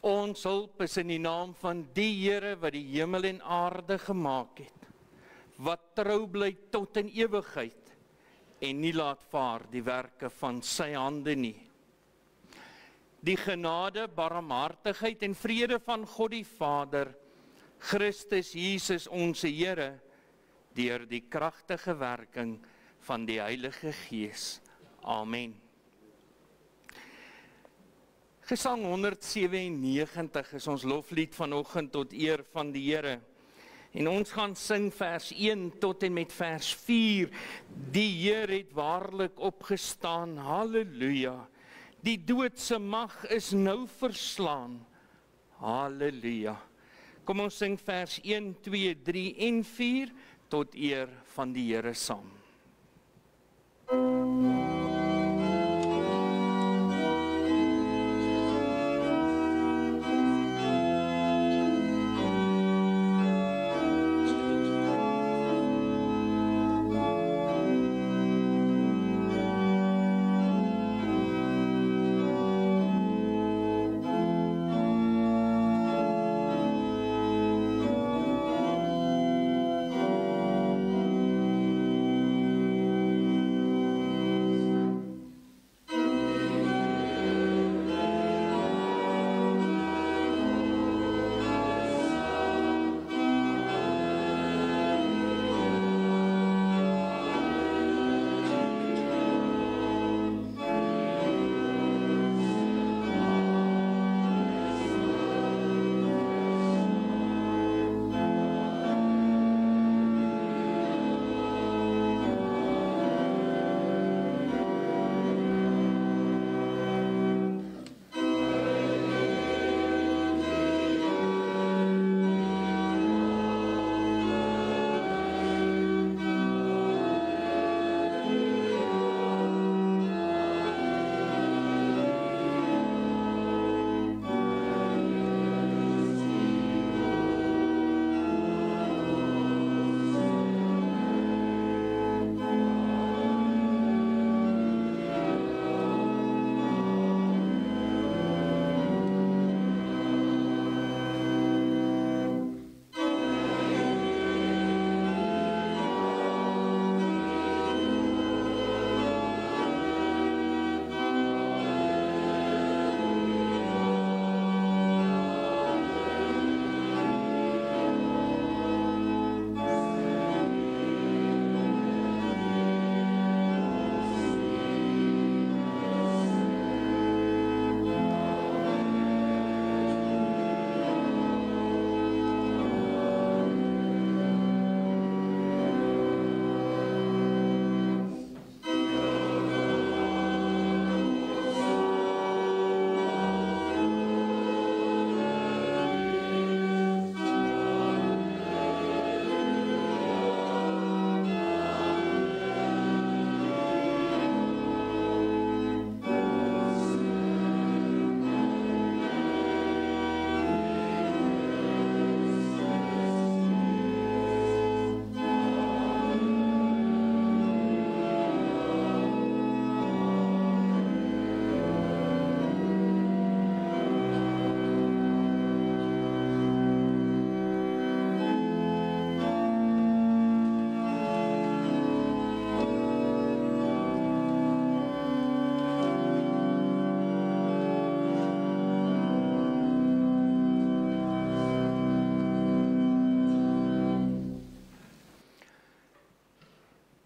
Ons hulp is in die naam van die Here wat die hemel en aarde gemaak het, wat trou bly tot in ewigheid en nie laat vaar die werke van sy hande nie. Die genade, barmhartigheid en vrede van God die Vader, Christus Jesus onze Here, deur die kragtige werking van die Heilige Gees. Amen. Gesang 197 is ons loflied vanoggend tot eer van die Here. En ons gaan sing vers 1 tot en met vers 4. Die Here het waarlik opgestaan, halleluja. Die doodse mag is nou verslaan, halleluja. Kom ons sing vers 1, 2, 3 en 4 tot eer van die Here saam.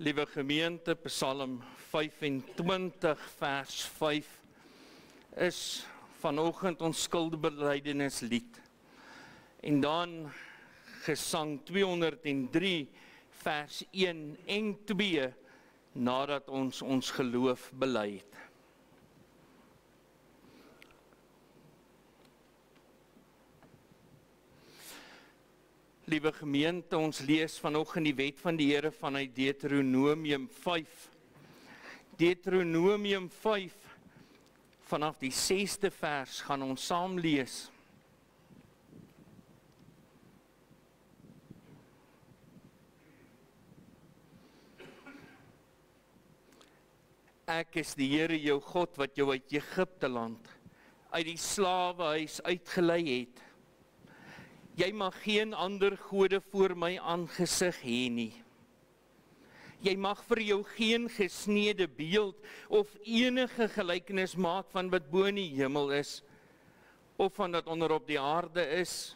Liewe gemeente, Psalm 25 vers 5 is vanoggend ons skuldbelydenislied. En dan gesang 203 vers 1 en 2 nadat ons geloof bely het. Liewe gemeente, ons lees vanoggend die wet van die Here vanuit Deuteronomium 5. Deuteronomium 5, vanaf die 6de vers gaan ons saam lees. Ek is die Here jou God wat jou uit Egipte land, uit die slawehuis uitgelei het. Jy mag geen ander gode voor my aangesig hê nie. Jy mag vir jou geen gesneede beeld of enige gelykenis maak van wat bo in die hemel is, of van wat onder op die aarde is,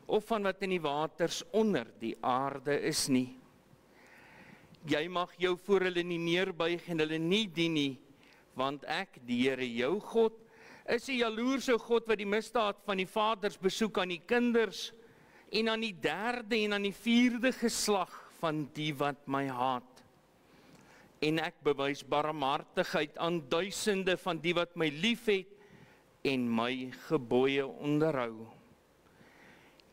of van wat in die waters onder die aarde is nie. Jy mag jou voor hulle nie neerbuig en hulle nie dien nie, want ek, die Here jou God, is 'n jaloerse God wat die misdaad van die vaders besoek aan die kinders en aan die 3de en aan die 4de geslag van die wat my haat. En ek bewys barmhartigheid aan duisende van die wat my liefhet en my gebooie onderhou.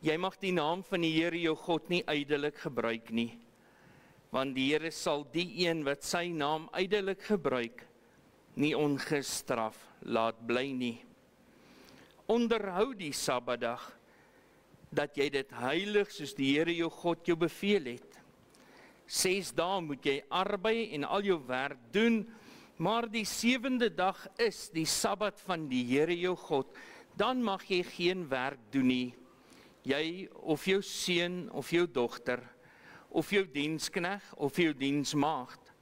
Jy mag die naam van die Here jou God nie ydelik gebruik nie, want die Here sal die een wat sy naam ydelik gebruik, nie ongestraf laat bly nie. Onderhou die Sabbatdag, dat jy dit heilig soos die Here jou God jou beveel het. 6 dae moet jy arbei en al jou werk doen, maar die 7de dag is die Sabbat van die Here jou God. Dan mag jy geen werk doen nie. Jy of jou seun of jou dogter, of jou dienskneg of jou diensmaagd,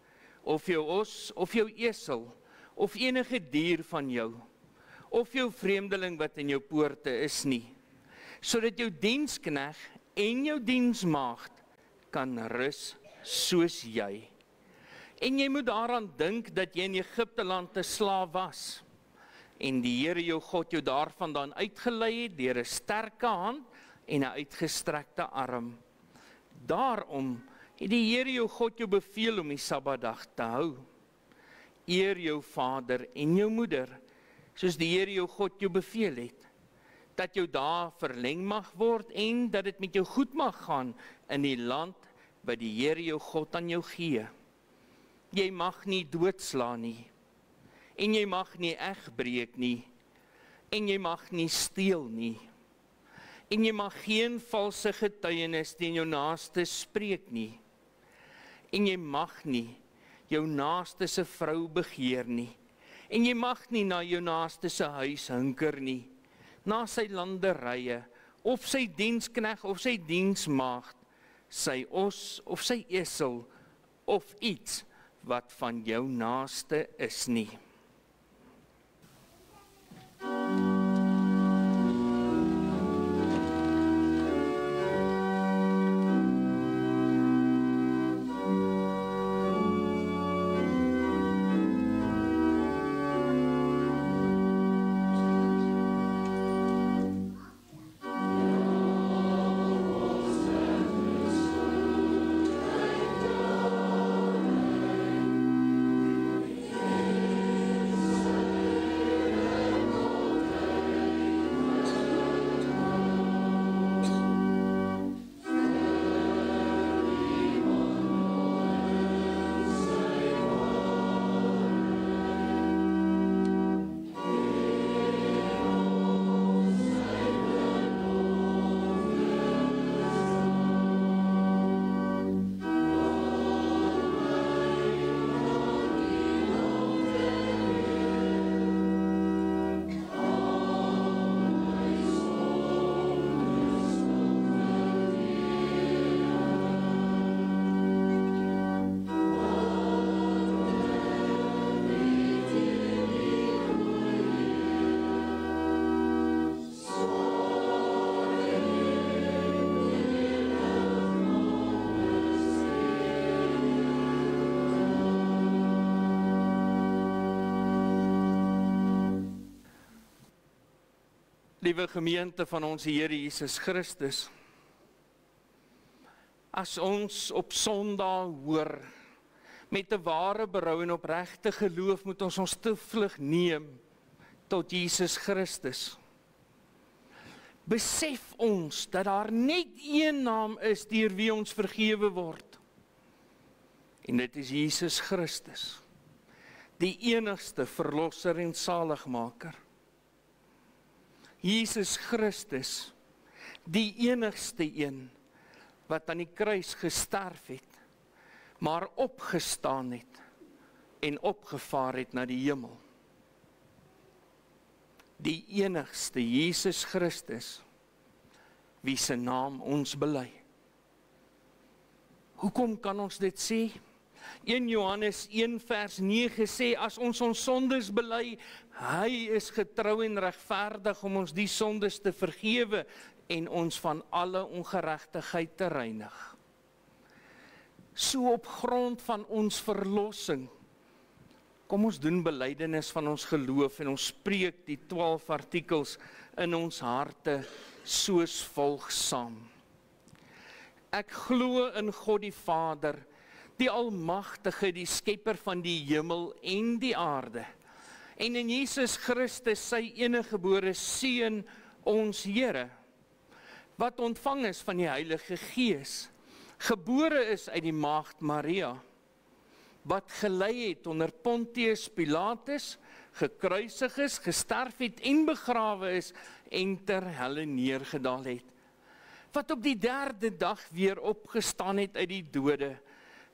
of jou os of jou esel, of enige dier van jou, of jou vreemdeling wat in jou poorte is nie, sodat jou dienskneg en jou diensmaagd kan rus soos jy. En jy moet daaraan dink dat jy in Egipte land 'n slaaf was, en die Here jou God jou daarvandaan uitgelei het deur 'n sterke hand en 'n uitgestrekte arm. Daarom het die Here jou God jou beveel om die Sabbatdag te hou. Eer jou vader en jou moeder, soos die Here jou God jou beveel het, dat jou dae verleng mag word en dat dit met jou goed mag gaan in die land wat die Here jou God aan jou gee. Jy mag nie doodslaan nie, en jy mag nie egbreek nie, en jy mag nie steel nie, en jy mag geen valse getuienis teen jou naaste spreek nie, en jy mag nie jou naaste se vrou begeer nie, en jy mag nie na jou naaste se huis hinker nie, na sy landerye, of sy dienskneg of sy diensmaagd, sy os of sy esel, of iets wat van jou naaste is nie. Liewe gemeente van ons Here Jesus Christus, as ons op Sondag hoor, met 'n ware berou en opregte geloof moet ons toevlug neem tot Jesus Christus. Besef ons dat daar net een naam is deur wie ons vergewe word. En dit is Jesus Christus, die enigste verlosser en saligmaker. Jesus Christus, die enigste een wat aan die kruis gesterf het, maar opgestaan het en opgevaar het na die hemel. die enigste Jesus Christus, wie se naam ons bely. Hoekom kan ons dit sê? 1 Johannes 1 vers 9 sê, as ons sondes bely, hy is getrou en regverdig om ons die sondes te vergewe en ons van alle ongeregtigheid te reinig. So op grond van ons verlossing, kom ons doen belydenis van ons geloof en ons spreek die 12 artikels in ons harte soos volg saam. Ek glo in God die Vader, die Almagtige, die Skepper van die hemel en die aarde, en in Jesus Christus, sy eniggebore Seun, ons Here, wat ontvang is van die Heilige Gees, gebore is uit die maagd Maria, wat gelei het onder Pontius Pilatus, gekruisig is, gesterf het en begrawe is en ter helle neergedaal het, wat op die 3de dag weer opgestaan het uit die dode,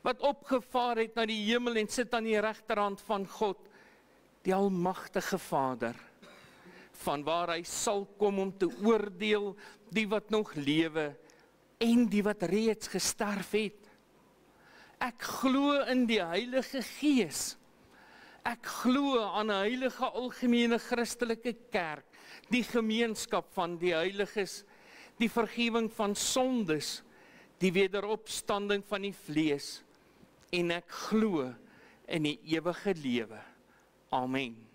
wat opgevaar het na die hemel en sit aan die regterhand van God, die Almagtige Vader, vanwaar hy sal kom om te oordeel die wat nog lewe en die wat reeds gesterf het. Ek glo in die Heilige Gees. Ek glo aan 'n heilige algemene Christelike kerk, die gemeenskap van die heiliges, die vergifnis van sondes, die wederopstanding van die vlees, en ek glo in die ewige lewe. Amen.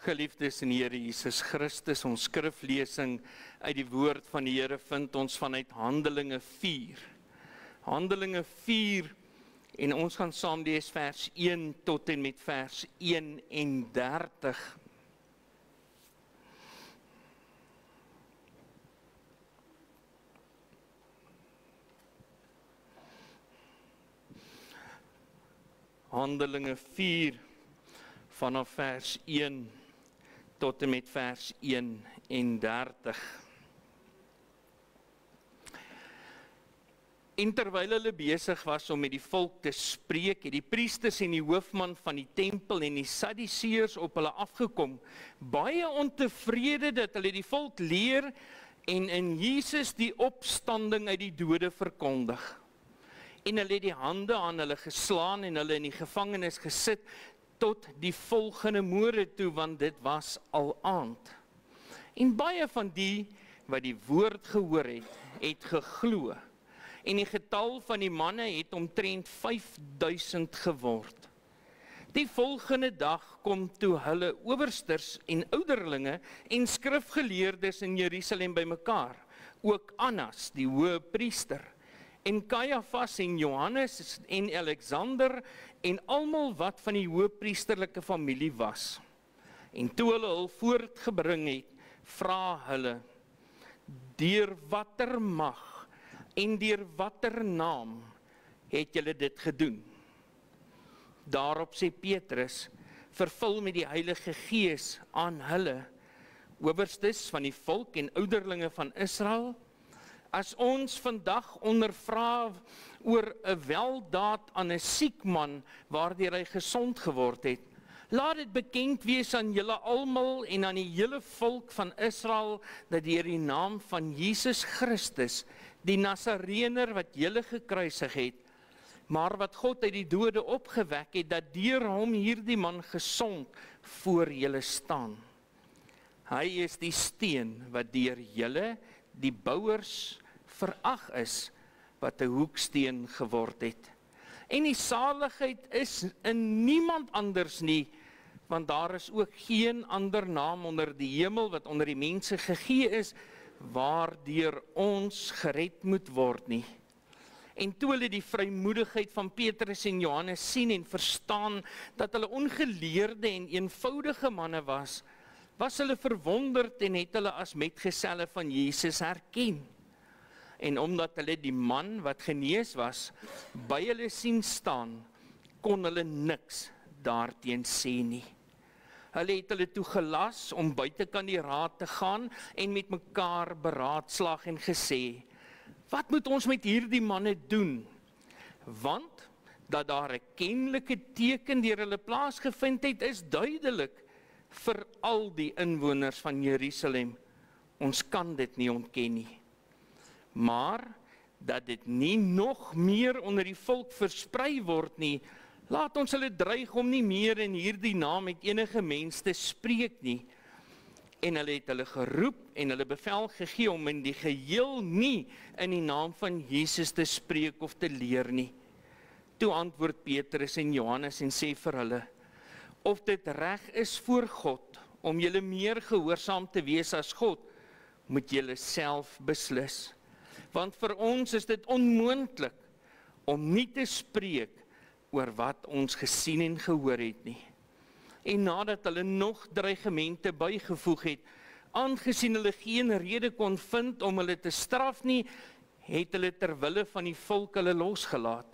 Geliefdes in die Here Jesus Christus, ons skriflesing uit die woord van die Here vind ons vanuit Handelinge 4. Handelinge 4, en ons gaan saam lees vers 1 tot en met vers 31. Handelinge 4, vanaf vers 1 tot en met vers 31. En terwyl hulle besig was om met die volk te spreek, het die priesters en die hoofman van die tempel en die Sadduseërs op hulle afgekom, baie ontevrede dat hulle die volk leer en in Jesus die opstanding uit die dode verkondig. En hulle het die hande aan hulle geslaan en hulle in die gevangenis gesit, tot die volgende môre toe, want dit was al aand. En baie van die wat die woord gehoor het, het geglo. En die getal van die manne het omtrent 5000 geword. Die volgende dag kom toe hulle owersters en ouderlinge en skrifgeleerdes in Jerusalem bymekaar, ook Annas, die hoëpriester, en Kajafas en Johannes en Alexander en almal wat van die hoëpriesterlike familie was. En toe hulle hul voortgebring het, vra hulle, deur watter mag en deur watter naam het julle dit gedoen? Daarop sê Petrus, vervul met die Heilige Gees aan hulle, owerstes van die volk en ouderlinge van Israel, as ons vandag ondervra oor 'n weldaad aan 'n siek man waardeur hy gesond geword het, laat dit bekend wees aan julle almal en aan die hele volk van Israel, dat deur die naam van Jesus Christus, die Nasareëner wat julle gekruisig het, maar wat God uit die dode opgewek het, dat deur hom hierdie man gesond voor julle staan. Hy is die steen wat deur julle, die bouers, verag is, wat 'n hoeksteen geword het. En die saligheid is in niemand anders nie, want daar is ook geen ander naam onder die hemel wat onder die mense gegee is, waardeur ons gered moet word nie. En toe hulle die vrymoedigheid van Petrus en Johannes sien en verstaan dat hulle ongeleerde en eenvoudige manne was hulle verwonderd en het hulle as metgeselle van Jesus herken. En omdat hulle die man wat genees was, by hulle sien staan, kon hulle niks daarteen sê nie. Hulle het hulle toegelas om buitekant die raad te gaan en met mekaar beraadslaag en gesê, wat moet ons met hierdie manne doen? Want dat daar 'n kenlike teken deur hulle plaasgevind het, is duidelik vir al die inwoners van Jerusalem. Ons kan dit nie ontken nie. Maar dat dit nie nog meer onder die volk versprei word nie, laat ons hulle dreig om nie meer in hierdie naam met enige mens te spreek nie. En hulle het hulle geroep en hulle bevel gegee om in die geheel nie in die naam van Jesus te spreek of te leer nie. Toe antwoord Petrus en Johannes en sê vir hulle, of dit reg is voor God om julle meer gehoorsaam te wees as God, moet julle self beslis. Want vir ons is dit onmoontlik om nie te spreek oor wat ons gesien en gehoor het nie. En nadat hulle nog dreigemente bygevoeg het, aangesien hulle geen rede kon vind om hulle te straf nie, het hulle terwille van die volk hulle losgelaat,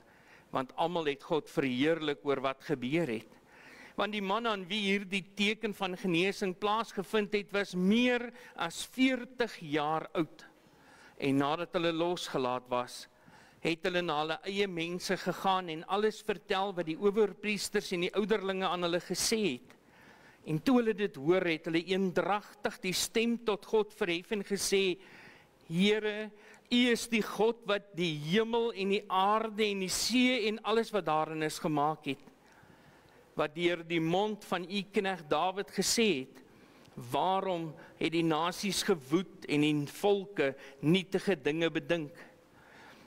want almal het God verheerlik oor wat gebeur het. Want die man aan wie hierdie teken van genesing plaasgevind het, was meer as 40 jaar oud. En nadat hulle losgelaat was, het hulle na hulle eie mense gegaan en alles vertel wat die owerpriesters en die ouderlinge aan hulle gesê het. En toe hulle dit hoor, het hulle eendragtig die stem tot God verhef en gesê, Here, U is die God wat die hemel en die aarde en die see en alles wat daarin is gemaak het. Wat deur die mond van U knegt Dawid gesê het, waarom het die nasies gewoed en die volke nietige dinge bedink?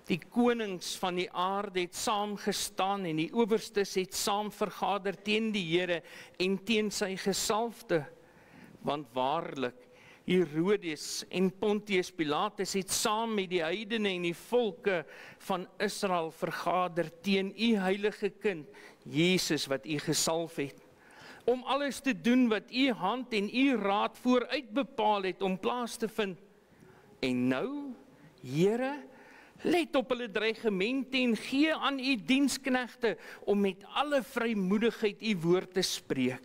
Die konings van die aarde het saamgestaan en die owerstes het saam vergader teen die Here en teen sy gesalfde. Want waarlik, Herodes en Pontius Pilatus het saam met die heidene en die volke van Israel vergader teen U heilige kind, Jesus wat U gesalf het, om alles te doen wat U hand en U raad vooruit bepaal het om plaas te vind. En nou, Here, let op hulle dreigemente en gee aan U diensknegte om met alle vrymoedigheid U woord te spreek,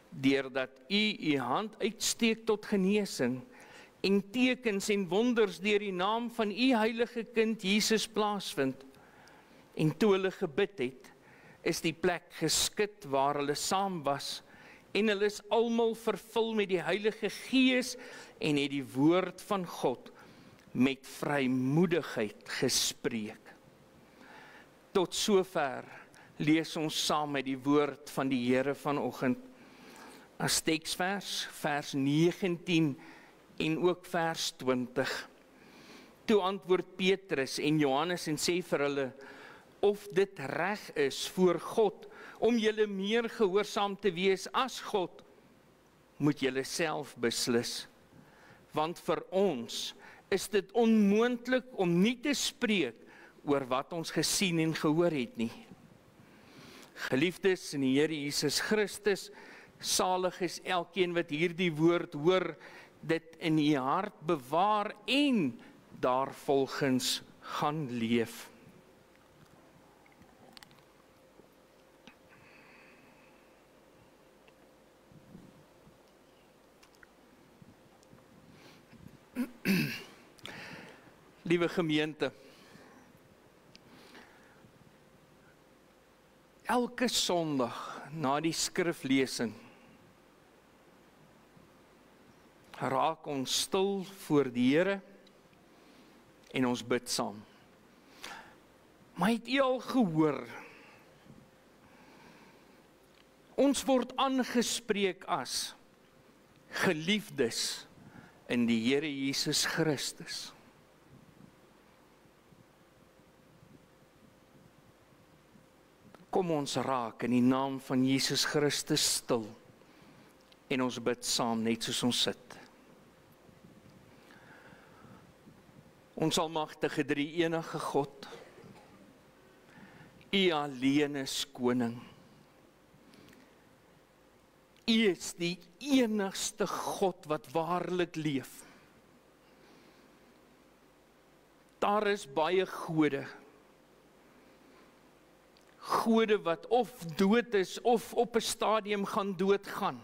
deurdat U hand uitsteek tot genesing en tekens en wonders deur die naam van U heilige kind Jesus plaasvind. En toe hulle gebid het, is die plek geskit waar hulle saam was, en hulle is almal vervul met die Heilige Gees en het die woord van God met vrymoedigheid gespreek. Tot sover lees ons saam met die woord van die Here vanoggend. As teksvers, vers 19 en ook vers 20. Toe antwoord Petrus en Johannes en sê vir hulle, of dit reg is voor God om julle meer gehoorsaam te wees as God, moet julle self beslis. Want vir ons is dit onmoontlik om nie te spreek oor wat ons gesien en gehoor het nie. Geliefdes in die Here Jesus Christus, salig is elkeen wat hierdie woord hoor, dit in u hart bewaar en daarvolgens gaan leef. Liewe gemeente, elke Sondag na die skriflesing raak ons stil voor die Here en ons bid saam. Maar het u al gehoor, ons word aangespreek as geliefdes in die Here Jesus Christus. Kom ons raak in die naam van Jesus Christus stil en ons bid saam net soos ons sit. Ons almagtige drie-enige God, U alleen is koning. U is die enigste God wat waarlik leef. Daar is baie gode. Gode wat of dood is of op 'n stadium gaan doodgaan.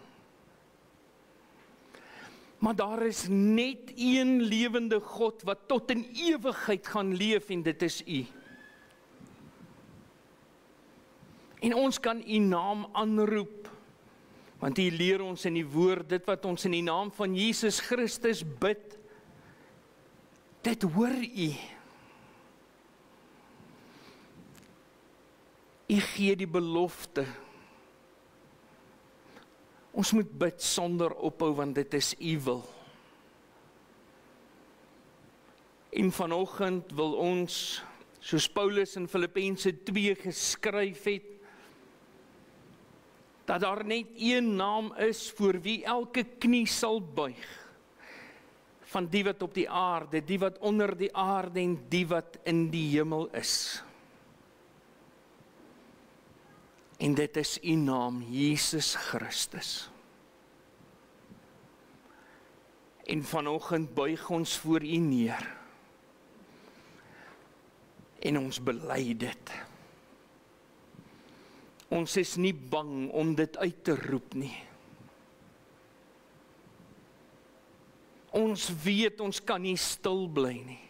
Maar daar is net een lewende God wat tot in ewigheid gaan leef en dit is U. En ons kan U naam aanroep, want U leer ons in die woord, dit wat ons in die naam van Jesus Christus bid, dit hoor U. U gee die belofte. Ons moet bid sonder ophou, want dit is U wil. En vanoggend wil ons, soos Paulus in Filippense 2 geskryf het, dat daar net een naam is voor wie elke knie sal buig, van die wat op die aarde, die wat onder die aarde en die wat in die hemel is. En dit is U naam, Jesus Christus. En vanoggend buig ons voor U neer. En ons bely dit. Ons is nie bang om dit uit te roep nie. Ons weet ons kan nie stil bly nie.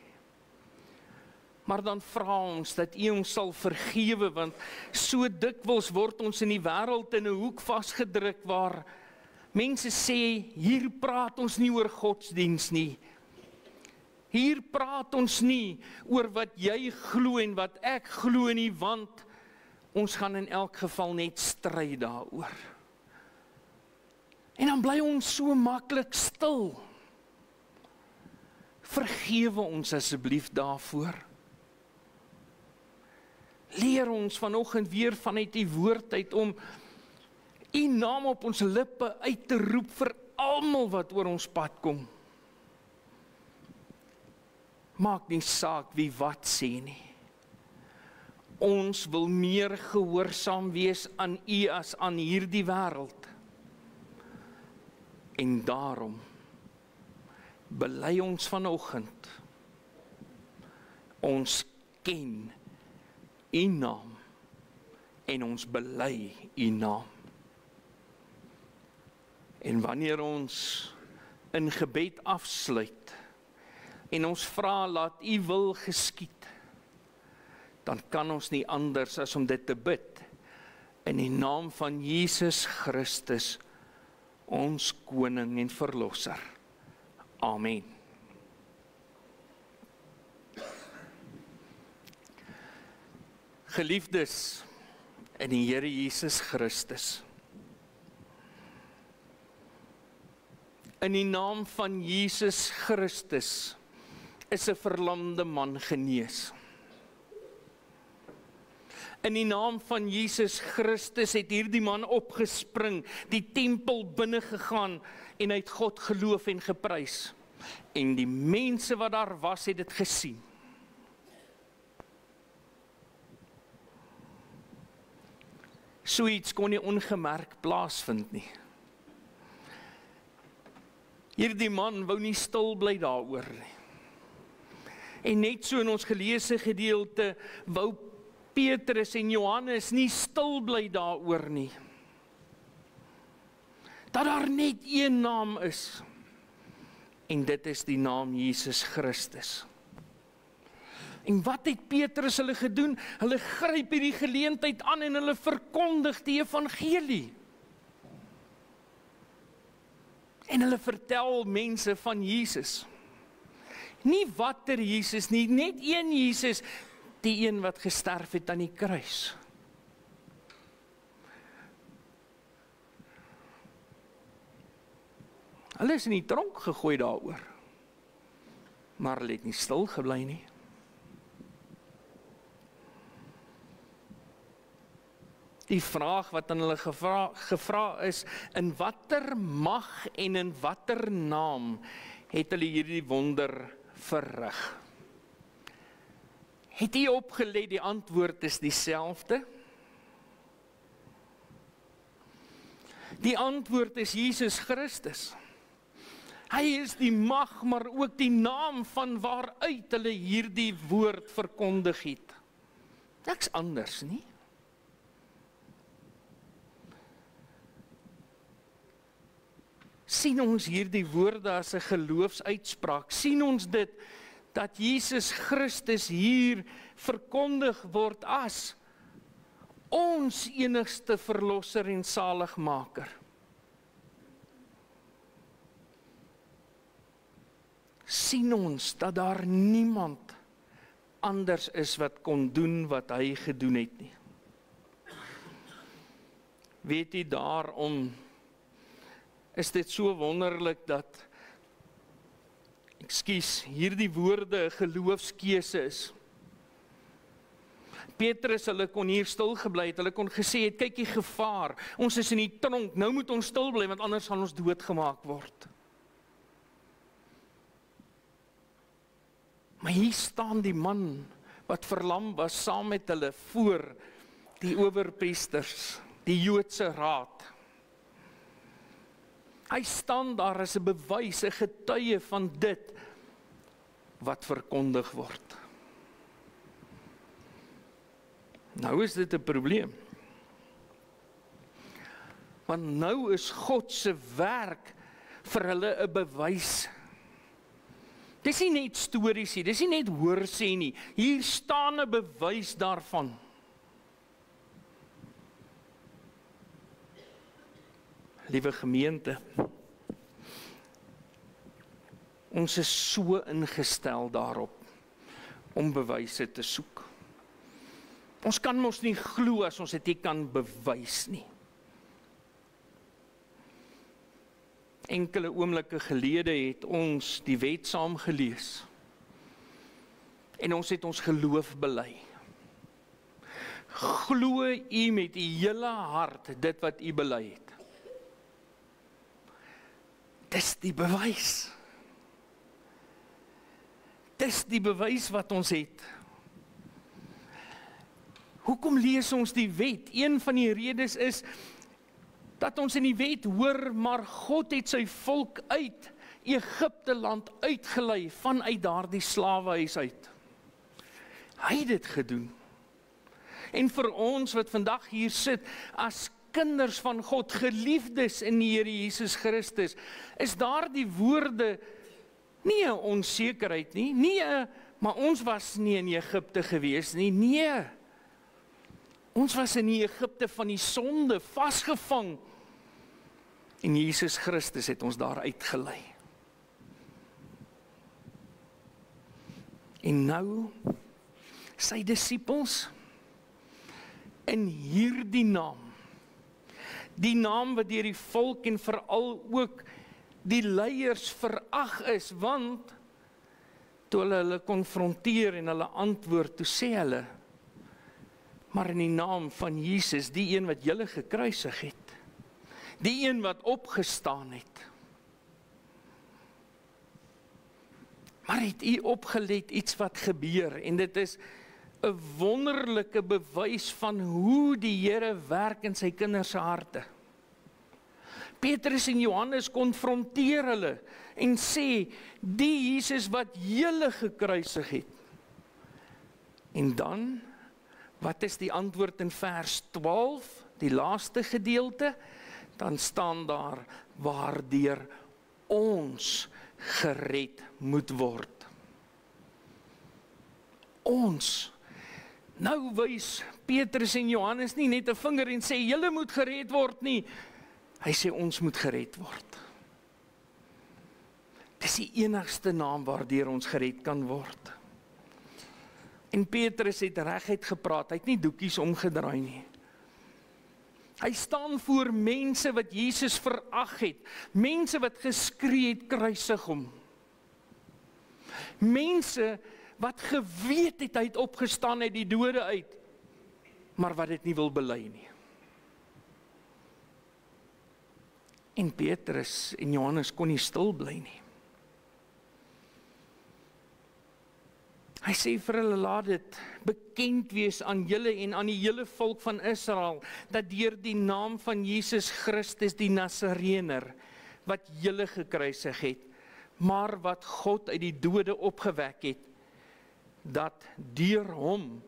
Maar dan vra ons dat U ons sal vergewe, want so dikwels word ons in die wêreld in 'n hoek vasgedruk waar mense sê, hier praat ons nie oor godsdiens nie. Hier praat ons nie oor wat jy glo en wat ek glo nie, want ons gaan in elk geval net stry daaroor. En dan bly ons so maklik stil. Vergewe ons asseblief daarvoor. Leer ons vanoggend weer vanuit U woord uit om U naam op ons lippe uit te roep vir almal wat oor ons pad kom. Maak nie saak wie wat sê nie. Ons wil meer gehoorsaam wees aan U as aan hierdie wêreld. En daarom bely ons vanoggend, ons ken U naam en ons bely U naam. En wanneer ons in gebed afsluit en ons vra laat U wil geskied, dan kan ons nie anders as om dit te bid in die naam van Jesus Christus, ons koning en verlosser. Amen. Geliefdes in die Here Jesus Christus, in die naam van Jesus Christus is 'n verlamde man genees. In die naam van Jesus Christus het hierdie man opgespring, die tempel binne gegaan en hy het God geloof en geprys. En die mense wat daar was, het dit gesien. So iets kon nie ongemerk plaasvind nie. Hierdie man wou nie stil bly daaroor nie. En net so in ons geleesde gedeelte wou Petrus en Johannes nie stil bly daaroor nie. Dat daar net een naam is. En dit is die naam Jesus Christus. En wat het Petrus hulle gedoen? Hulle gryp hierdie geleentheid aan en hulle verkondig die evangelie. En hulle vertel mense van Jesus. Nie watter Jesus nie, net een Jesus, die een wat gesterf het aan die kruis. Hulle is in die tronk gegooi daaroor, maar hulle het nie stil gebly nie. Die vraag wat aan hulle gevra is, in watter mag en in watter naam het hulle hierdie wonder verrig? Het jy opgelet, die antwoord is dieselfde? Die antwoord is Jesus Christus. Hy is die mag, maar ook die naam van waaruit hulle hierdie woord verkondig het. Niks anders nie. Sien ons hierdie woorde as 'n geloofsuitspraak? Sien ons dit, dat Jesus Christus hier verkondig word as ons enigste verlosser en saligmaker? Sien ons dat daar niemand anders is wat kon doen wat hy gedoen het nie? Weet jy, daarom is dit so wonderlik dat, hierdie woorde 'n geloofskeuse is. Petrus, hulle kon hier stil gebly het, hulle kon gesê het, kyk die gevaar, ons is in die tronk, nou moet ons stil bly, want anders gaan ons doodgemaak word. Maar hier staan die man, wat verlam was, saam met hulle, voor die owerpriesters, die Joodse raad. Hy staan daar as 'n bewys, 'n getuie van dit wat verkondig word. Nou is dit 'n probleem. Want nou is God se werk vir hulle 'n bewys. Dis nie net stories nie, dis nie net hoorsê nie. Hier staan 'n bewys daarvan. Liewe gemeente, ons is so ingestel daarop om bewyse te soek. Ons kan mos nie glo as ons dit nie kan bewys nie. Enkele oomblikke gelede het ons die wet saam gelees en ons het ons geloof bely. Glo u met u hele hart dit wat u bely het. Dis die bewys. Dis die bewys wat ons het. Hoekom lees ons die wet? Een van die redes is dat ons in die wet hoor, maar God het sy volk uit Egipte land uitgelei vanuit daardie slawehuis uit. Hy het dit gedoen. En vir ons wat vandag hier sit as kinders van God, geliefdes in die Here Jesus Christus, is daardie woorde nie 'n onsekerheid nie, maar ons was nie in Egipte gewees nie, nee. Ons was in die Egipte van die sonde vasgevang. En Jesus Christus het ons daar uitgelei. En nou, sy disippels, in hierdie naam, die naam wat deur die volk en veral ook die leiers verag is, want toe hulle konfronteer en hulle antwoord, toe sê hulle, maar in die naam van Jesus, die een wat julle gekruisig het, die een wat opgestaan het. Maar het u opgelet iets wat gebeur, en dit is 'n wonderlike bewys van hoe die Here werk in sy kinders se harte. Petrus en Johannes konfronteer hulle en sê, die Jesus wat julle gekruisig het. En dan, wat is die antwoord in vers 12, die laaste gedeelte? Dan staan daar, waardeur ons gered moet word. Ons. Nou wys Petrus en Johannes nie net 'n vinger en sê, julle moet gered word nie. Hy sê, ons moet gered word. Dis die enigste naam waardeur ons gered kan word. En Petrus het reguit gepraat, hy het nie doekies omgedraai nie. Hy staan voor mense wat Jesus verag het, mense wat geskree het, kruisig hom. Mense wat geweet het, hy het opgestaan uit die dode uit, maar wat dit nie wil bely nie. En Petrus en Johannes kon nie stil bly nie. Hy sê vir hulle, laat dit bekend wees aan julle en aan die hele volk van Israel, dat deur die naam van Jesus Christus die Nasarener, wat julle gekruisig het, maar wat God uit die dode opgewek het, dat deur hom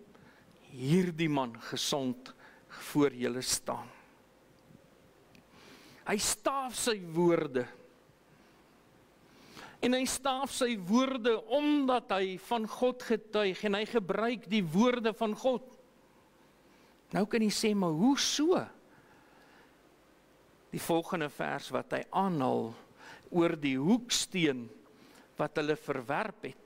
hierdie man gesond voor julle staan. Hy staaf sy woorde. En hy staaf sy woorde omdat hy van God getuig en hy gebruik die woorde van God. Nou kan jy sê, maar hoe so? Die volgende vers wat hy aanhaal oor die hoeksteen wat hulle verwerp het.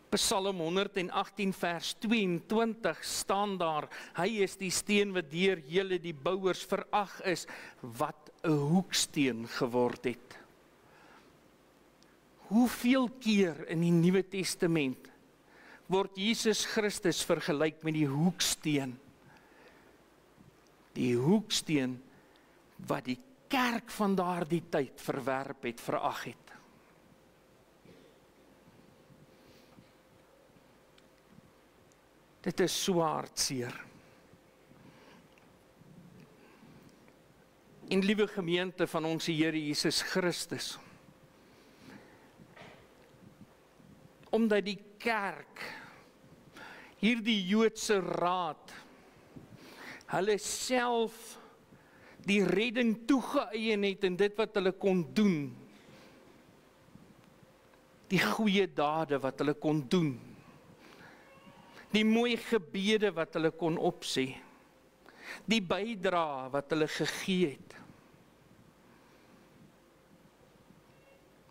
Psalm 118 vers 22 staan daar, hy is die steen wat deur julle die bouers verag is, wat 'n hoeksteen geword het. Hoeveel keer in die Nuwe Testament word Jesus Christus vergelyk met die hoeksteen? Die hoeksteen wat die kerk van daardie tyd verwerp het, verag het. Dit is so hartseer. En liewe gemeente van ons Here Jesus Christus, omdat die kerk, hierdie Joodse raad, hulle self die redding toegeëien het in dit wat hulle kon doen, die goeie dade wat hulle kon doen, die mooi gebede wat hulle kon opsê, die bydrae wat hulle gegee het,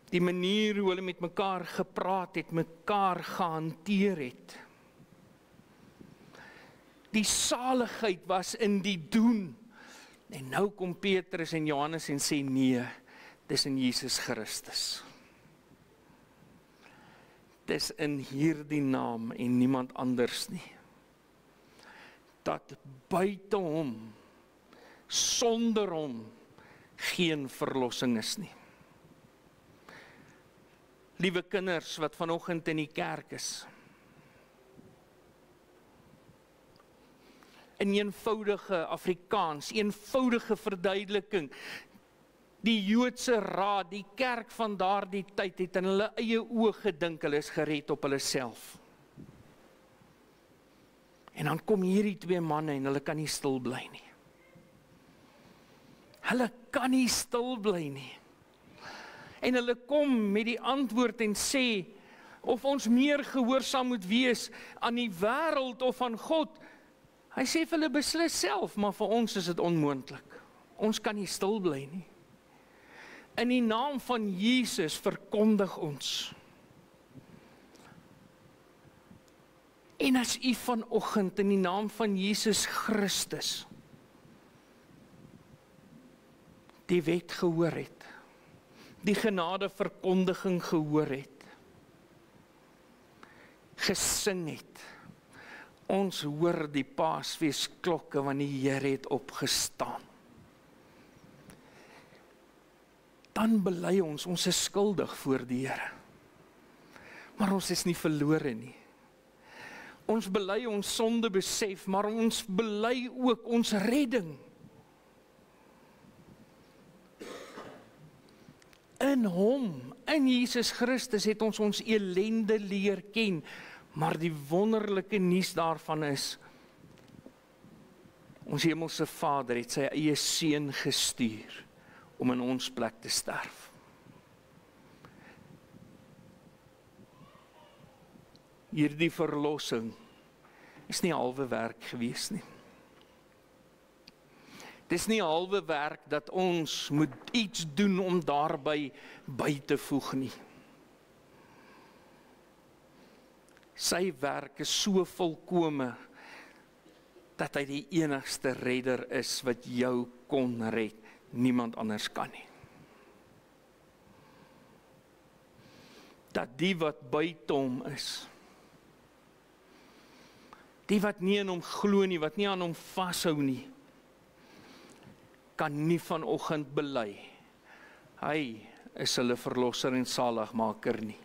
die manier hoe hulle met mekaar gepraat het, mekaar gehanteer het. Die saligheid was in die doen. En nou kom Petrus en Johannes en sê nee, dis in Jesus Christus. Dis in hierdie naam en niemand anders nie. Dat buite hom, sonder hom, geen verlossing is nie. Liewe kinders wat vanoggend in die kerk is, in eenvoudige Afrikaans, eenvoudige verduideliking, die Joodse raad, die kerk van daardie tyd het in hulle eie oë gedink, hulle is gered op hulle self. En dan kom hierdie twee manne en hulle kan nie stil bly nie. Hulle kan nie stil bly nie. En hulle kom met die antwoord en sê, of ons meer gehoorsaam moet wees aan die wêreld of aan God. Hy sê vir hulle beslis self, maar vir ons is dit onmoontlik. Ons kan nie stil bly nie. In die naam van Jesus verkondig ons. En as u vanoggend in die naam van Jesus Christus die wet gehoor het, die genadeverkondiging gehoor het, gesing het, Ons hoor die Paasfeesklokke wanneer die Here het opgestaan. Dan bely ons is skuldig voor die Here. Maar ons is nie verlore nie. Ons bely ons sonde besef, maar ons bely ook ons redding. In hom, in Jesus Christus het ons elende leer ken, maar die wonderlike nuus daarvan is, ons hemelse Vader het sy eie seun gestuur om in ons plek te sterf. Hierdie verlossing is nie halwe werk gewees nie. Dit is nie halwe werk dat ons moet iets doen om daarby by te voeg nie. Sy werk is so volkome dat hy die enigste redder is wat jou kon red. Niemand anders kan nie. Dat die wat buite hom is, die wat nie in hom glo nie, wat nie aan hom vashou nie, kan nie vanoggend bely. Hy is hulle verlosser en saligmaker nie.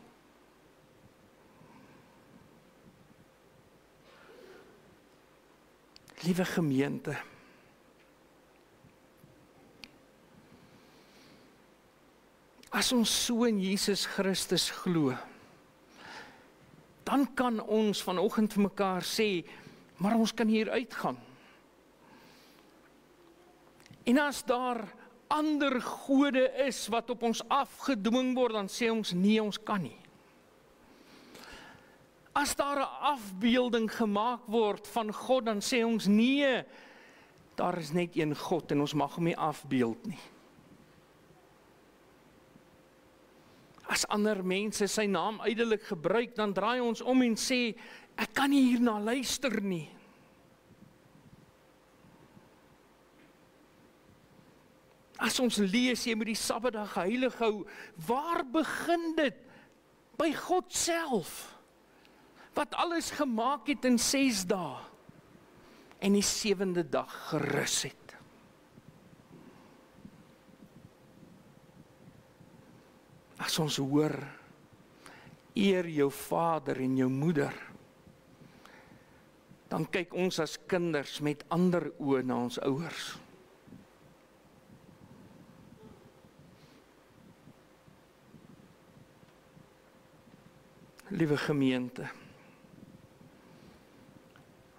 Liewe gemeente, as ons so in Jesus Christus glo, dan kan ons vanoggend vir mekaar sê, maar ons kan hier uitgaan. En as daar ander gode is wat op ons afgedwing word, dan sê ons nee, ons kan nie. As daar 'n afbeelding gemaak word van God, dan sê ons nee, daar is net een God en ons mag hom nie afbeeld nie. As ander mense sy naam ydelik gebruik, dan draai ons om en sê, ek kan nie hierna luister nie. As ons lees, jy moet die Sabbatdag heilig hou, waar begin dit? By God self, wat alles gemaak het in 6 dae, en die 7de dag gerus het. As ons hoor, eer jou vader en jou moeder, dan kyk ons as kinders met ander oë na ons ouers. Liewe gemeente,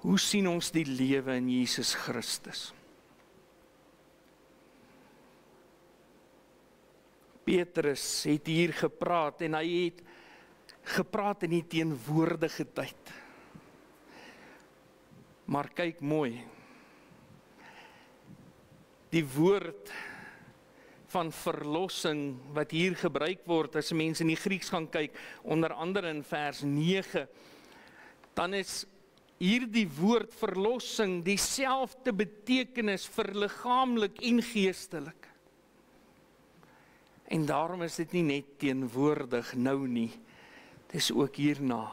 hoe sien ons die lewe in Jesus Christus? Petrus het hier gepraat en hy het gepraat in die teenwoordige tyd. Maar kyk mooi, die woord van verlossing wat hier gebruik word, as mense in die Grieks gaan kyk, onder andere in vers 9, dan is hierdie woord verlossing dieselfde betekenis vir liggaamlik en geestelik. En daarom is dit nie net teenwoordig nou nie, dit is ook hierna.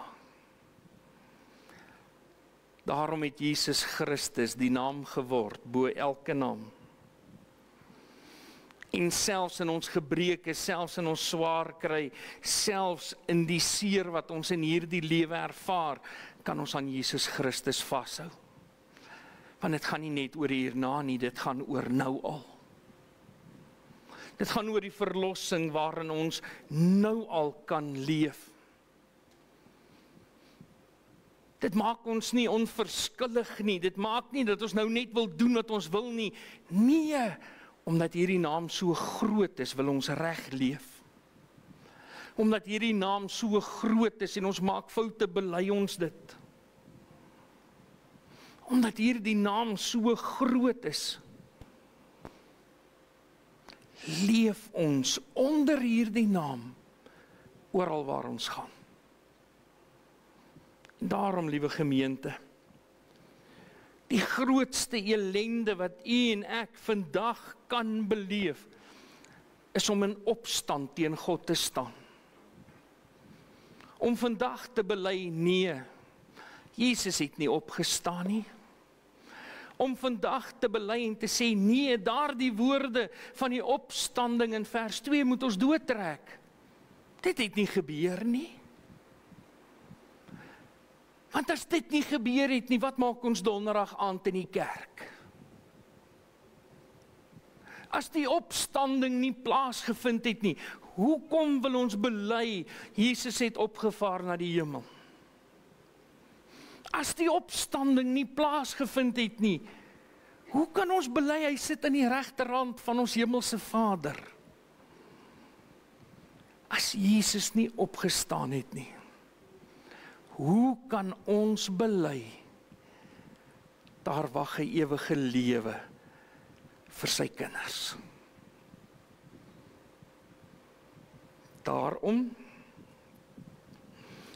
Daarom het Jesus Christus die naam geword, bo elke naam. En selfs in ons gebreke, selfs in ons swaar kry, selfs in die seer wat ons in hierdie lewe ervaar, kan ons aan Jesus Christus vashou. Want dit gaan nie net oor hierna nie, dit gaan oor nou al. Dit gaan oor die verlossing waarin ons nou al kan leef. Dit maak ons nie onverskillig nie, dit maak nie dat ons nou net wil doen wat ons wil nie. Nee, omdat hierdie naam so groot is, wil ons reg leef. Omdat hierdie naam so groot is en ons maak foute, bely ons dit. Omdat hierdie naam so groot is, leef ons onder hierdie naam oral waar ons gaan. Daarom, liewe gemeente, die grootste ellende wat u en ek vandag kan beleef, is om in opstand teen God te staan. Om vandag te bely, nee, Jesus het nie opgestaan nie. Om vandag te bely en te sê, nee, daardie woorde van die opstanding in vers 2 moet ons doodtrek. Dit het nie gebeur nie. Want as dit nie gebeur het nie, wat maak ons donderdag aand in die kerk? As die opstanding nie plaasgevind het nie, hoekom wil ons bely, Jesus het opgevaar na die hemel? As die opstanding nie plaasgevind het nie, hoe kan ons bely, hy sit aan die regterhand van ons hemelse Vader? As Jesus nie opgestaan het nie, hoe kan ons bely, daar wag 'n ewige lewe vir sy kinders? Daarom,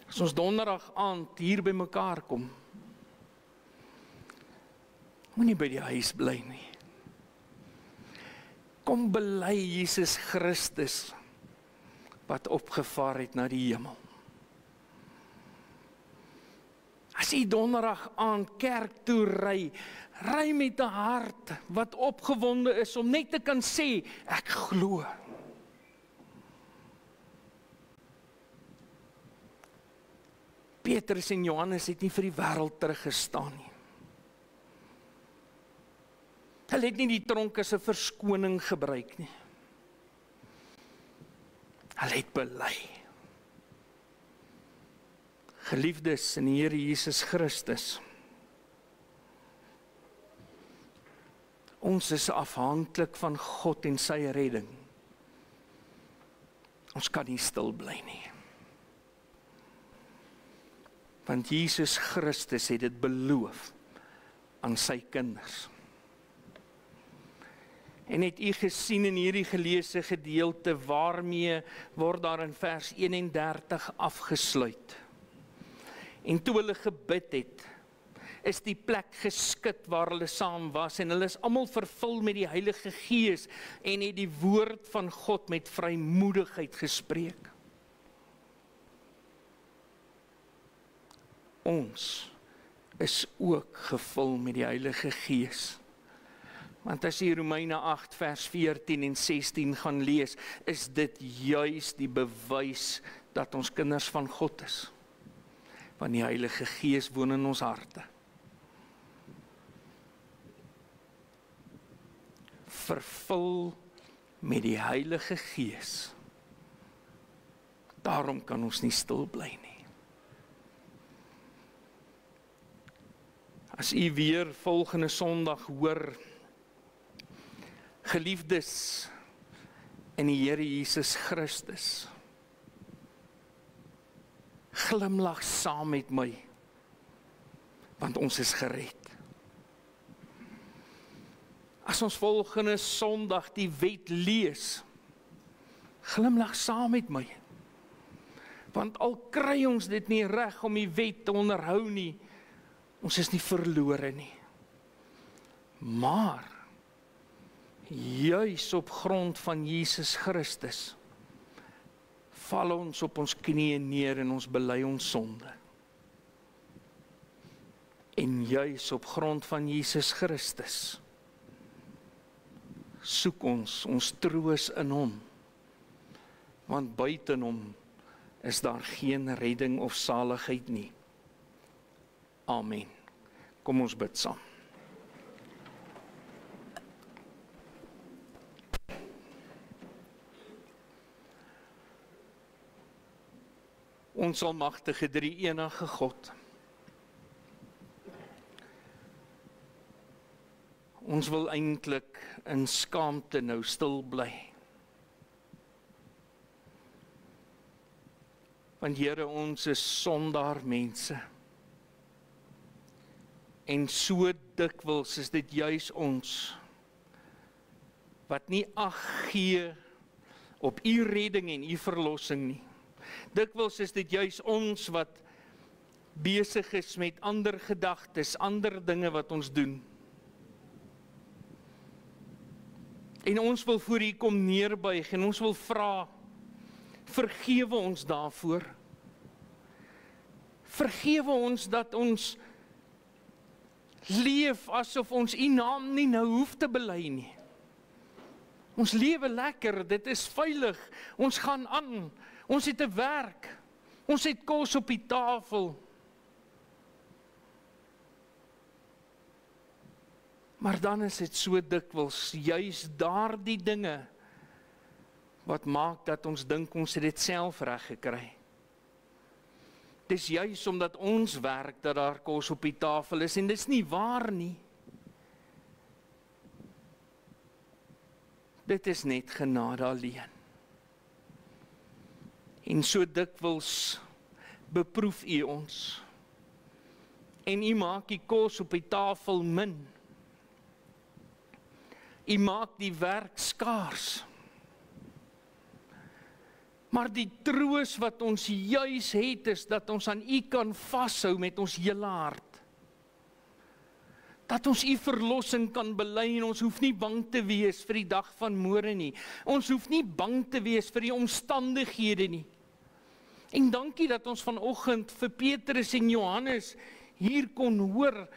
as ons donderdag aand hier by mekaar kom, moenie by die huis bly nie. Kom bely Jesus Christus, wat opgevaar het na die hemel. As jy donderdag aand kerk toe ry, ry met 'n hart wat opgewonde is om net te kan sê, ek glo. Petrus en Johannes het nie vir die wêreld teruggestaan nie. Hulle het nie die tronk as 'n verskoning gebruik nie. Hulle het bely. Geliefdes in die Here Jesus Christus, ons is afhanklik van God en sy redding. Ons kan nie stil bly nie. Want Jesus Christus het dit beloof aan sy kinders. En het u gesien in hierdie geleesde gedeelte, waarmee word daar in vers 31 afgesluit. En toe hulle gebid het, is die plek geskit waar hulle saam was, en hulle is almal vervul met die Heilige Gees, en het die woord van God met vrymoedigheid gespreek. Ons is ook gevul met die Heilige Gees. Want as jy Romeine 8 vers 14 en 16 gaan lees, is dit juis die bewys dat ons kinders van God is. Want die Heilige Gees woon in ons harte. Vervul met die Heilige Gees. Daarom kan ons nie stil bly nie. As u weer volgende Sondag hoor, geliefdes in die Here Jesus Christus, glimlag saam met my, want ons is gered. As ons volgende Sondag die wet lees, glimlag saam met my, want al kry ons dit nie reg om die wet te onderhou nie, ons is nie verlore nie. Maar juis op grond van Jesus Christus val ons op ons knieë neer en ons bely ons sonde. En juis op grond van Jesus Christus soek ons troos in hom, want buiten hom is daar geen redding of saligheid nie. Amen. Kom ons bid saam. Ons almagtige drie-enige God, ons wil eintlik in skaamte nou stil bly. Want Here, ons is sondaar mense. En so dikwels is dit juis ons wat nie ag gee op u redding en u verlossing nie. Dikwels is dit juis ons wat besig is met ander gedagtes, ander dinge wat ons doen. En ons wil voor u kom neerbuig en ons wil vra, vergewe ons daarvoor. Vergewe ons dat ons leef asof ons U naam nie nou hoef te bely nie. Ons lewe lekker, dit is veilig, ons gaan aan, ons het 'n werk, ons het kos op die tafel. Maar dan is dit so dikwels juis daardie dinge wat maak dat ons dink ons het dit self reg gekry. Dis juis omdat ons werk dat daar kos op die tafel is en dis nie waar nie. Dit is net genade alleen. En so dikwels beproef U ons. En U maak die kos op die tafel min. U maak die werk skaars. Maar die troos wat ons juis het, is dat ons aan U kan vashou met ons hele hart. Dat ons U verlossing kan bely en ons hoef nie bang te wees vir die dag van môre nie. Ons hoef nie bang te wees vir die omstandighede nie. En dankie dat ons vanoggend vir Petrus en Johannes hier kon hoor,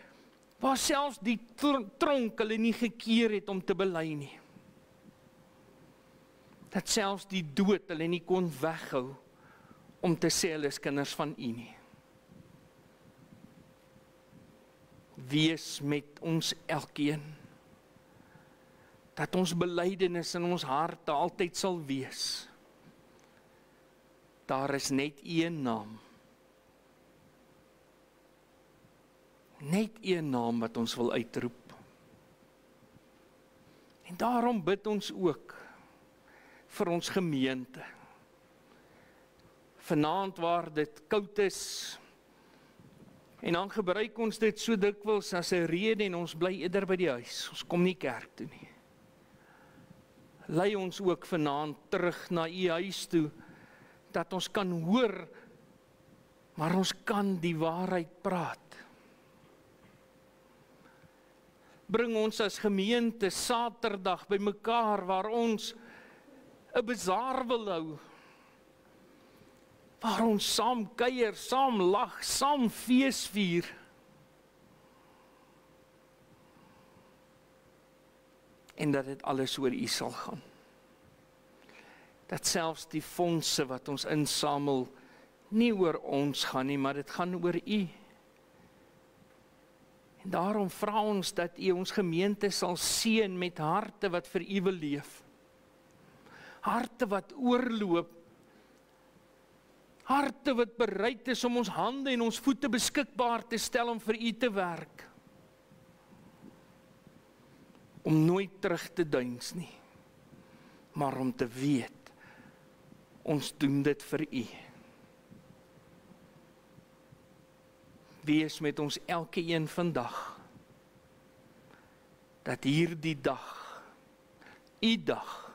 waar selfs die tronk hulle nie gekeer het om te bely nie. Dat selfs die dood hulle nie kon weghou om te sê hulle is kinders van U nie. Wees met ons elkeen, dat ons belydenis in ons harte altyd sal wees. Daar is net een naam. Net een naam wat ons wil uitroep. En daarom bid ons ook vir ons gemeente. Vanaand waar dit koud is, en dan gebruik ons dit so dikwels as 'n rede en ons bly eerder by die huis. Ons kom nie kerk toe nie. Lei ons ook vanaand terug na U huis toe, dat ons kan hoor, maar ons kan die waarheid praat. Bring ons as gemeente Saterdag by mekaar waar ons 'n bazaar wil hou. Waar ons saam kuier, saam lag, saam fees vier. En dat dit alles oor U sal gaan. Dat selfs die fondse wat ons insamel nie oor ons gaan nie, maar dit gaan oor U. En daarom vra ons dat U ons gemeente sal seën met harte wat vir U wil leef. Harte wat oorloop. Harte wat bereid is om ons hande en ons voete beskikbaar te stel om vir U te werk. Om nooit terug te deins nie, maar om te weet, ons doen dit vir U. Wees met ons elke een vandag, dat hierdie dag, U dag,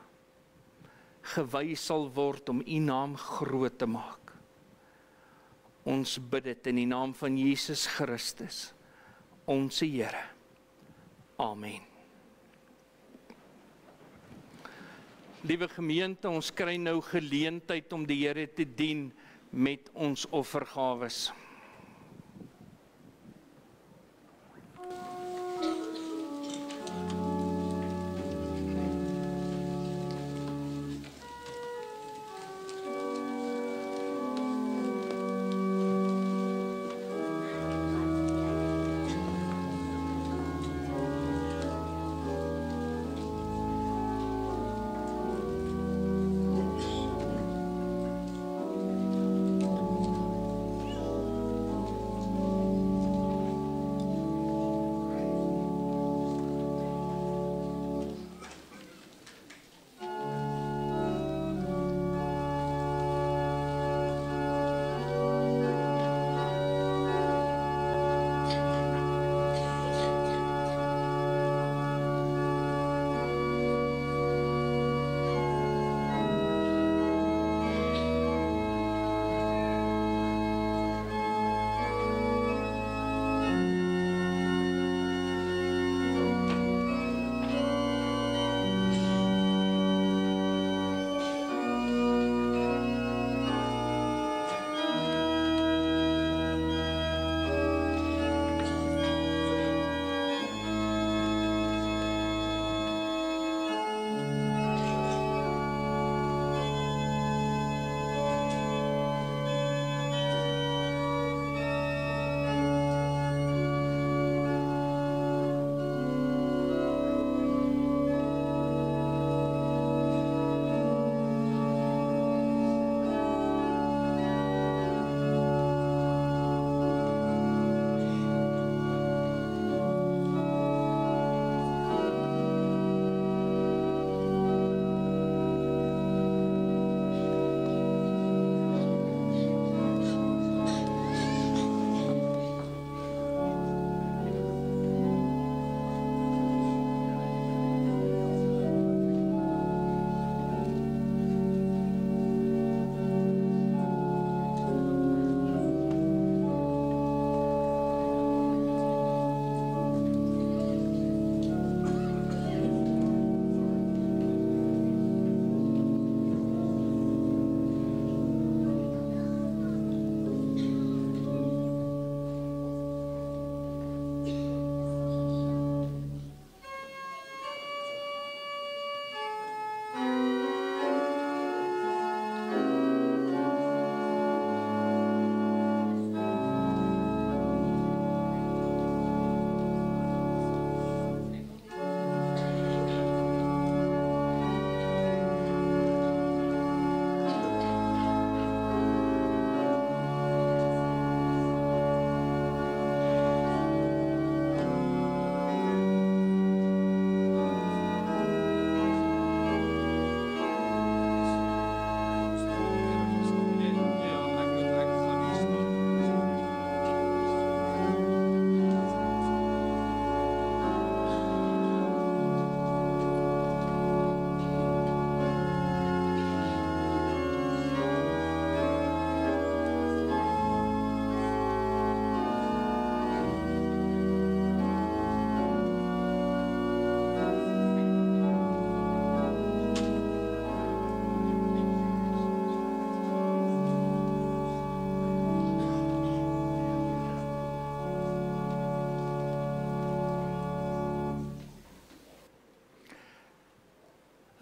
gewys sal word om U naam groot te maak. Ons bid dit in die naam van Jesus Christus, ons Here. Amen. Liewe gemeente, ons kry nou geleentheid om die Here te dien met ons offergawes.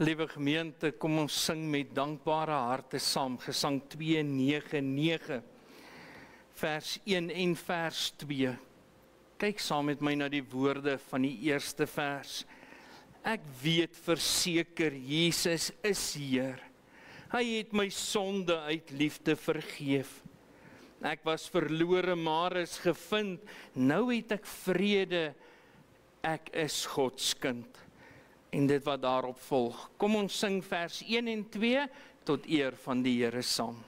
Liewe gemeente, kom ons sing met dankbare harte saam, Gesang 299, vers 1 en vers 2. Kyk saam met my na die woorde van die eerste vers. Ek weet verseker, Jesus is Heer. Hy het my sonde uit liefde vergeef. Ek was verlore, maar is gevind. Nou het ek vrede, ek is Gods kind. En dit wat daarop volg. Kom ons sing vers 1 en 2 tot eer van die Here saam.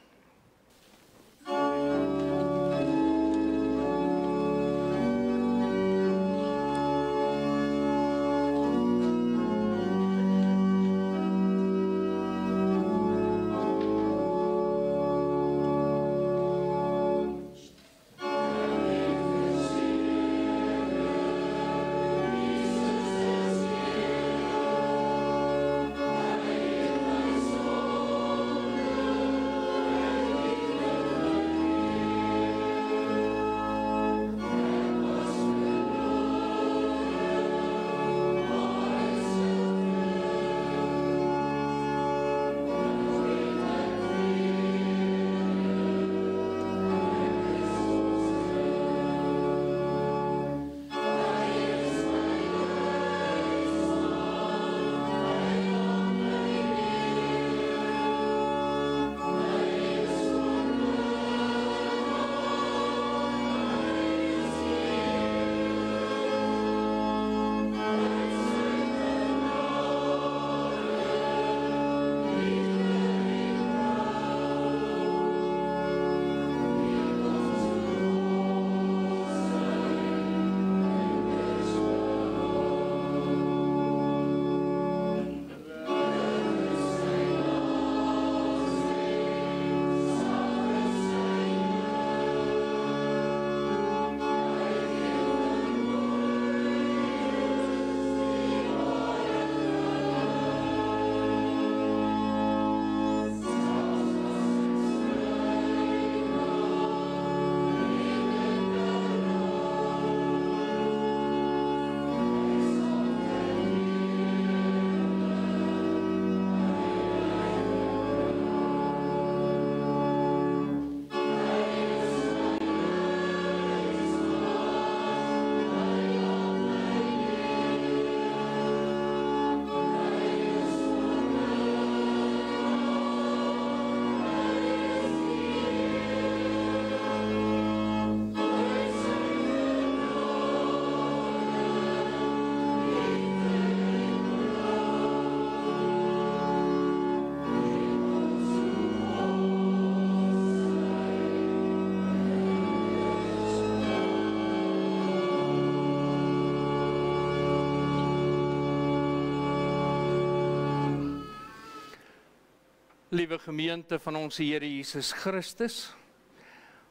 Liewe gemeente van ons Here Jesus Christus,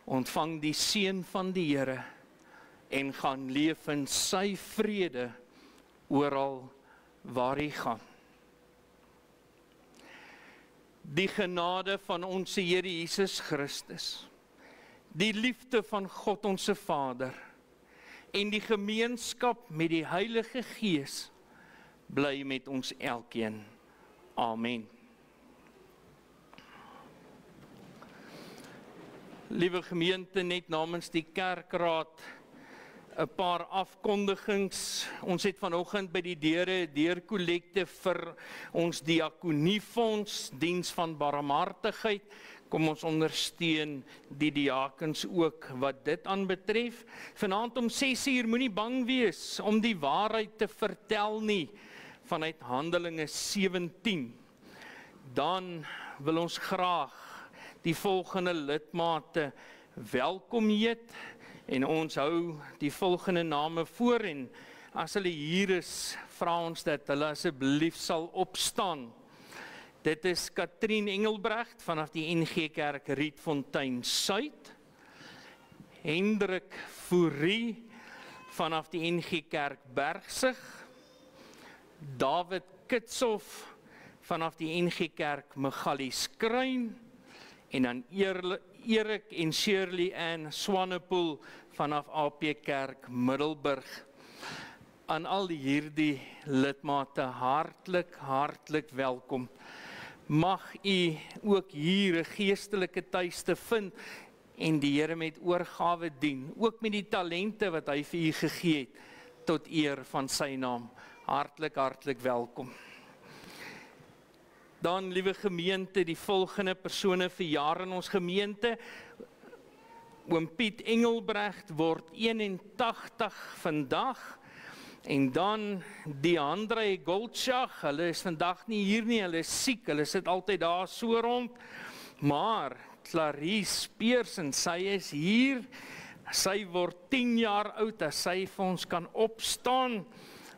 ontvang die seën van die Here en gaan leef in sy vrede oral waar jy gaan. Die genade van ons Here Jesus Christus, die liefde van God ons Vader en die gemeenskap met die Heilige Gees bly met ons elkeen. Amen. Liewe gemeente, net namens die kerkraad 'n paar afkondigings. Ons het vanoggend by die deure deurkollekte vir ons diakoniefonds, diens van barmhartigheid. Kom ons ondersteun die diakens ook wat dit aanbetref. Vanaand om 6:00 moenie bang wees om die waarheid te vertel nie, vanuit Handelinge 17. Dan wil ons graag die volgende lidmate welkom heet en ons hou die volgende name voor en as hulle hier is, vra ons dat hulle asseblief sal opstaan. Dit is Katrien Engelbrecht vanaf die NG Kerk Rietfontein Suid, Hendrik Fourie vanaf die NG Kerk Bergsig, David Kitshoff vanaf die NG Kerk Magalieskruin, en dan Erik en Shirley Ann Swanepoel vanaf AP Kerk Middelburg. aan al hierdie lidmate hartlik welkom. Mag u ook hier 'n geestelike tuiste vind en die Here met oorgawe dien, ook met die talente wat hy vir u gegee het, tot eer van sy naam. Hartlik welkom. Dan, liewe gemeente, die volgende persone verjaar in ons gemeente. Oom Piet Engelbrecht word 81 vandag. En dan die André Goldschach, hulle is vandag nie hier nie, hulle is siek, hulle sit altyd daar so rond. Maar Clarice Pearson, sy is hier, sy word 10 jaar oud, as sy vir ons kan opstaan.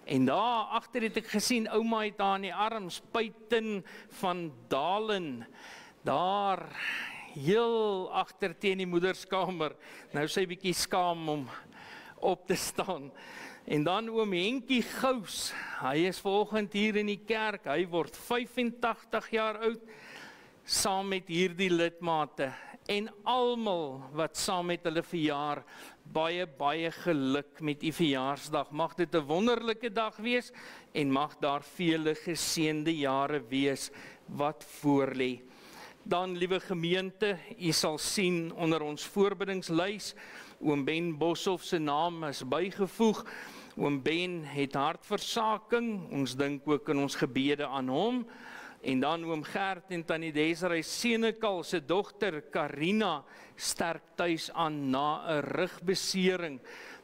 En daar agter het ek gesien, ouma het haar in die arms, Puiten van Dalen, daar heel agter teen die moederskamer. Nou sy bietjie skaam om op te staan. En dan oom Henkie Gous, hy is vanoggend hier in die kerk, hy word 85 jaar oud, saam met hierdie lidmate. En almal wat saam met hulle verjaar, baie geluk met u verjaarsdag. Mag dit 'n wonderlike dag wees en mag daar vele geseënde jare wees wat voorlê. Dan, liewe gemeente, u sal sien onder ons voorbiddingslys, oom Ben Boshoff se naam is bygevoeg. Oom Ben het hartversaking, ons dink ook in ons gebede aan hom. En dan oom Gert en tannie Desiree Senekal se dogter Karina sterk tuis aan na 'n rugbesering.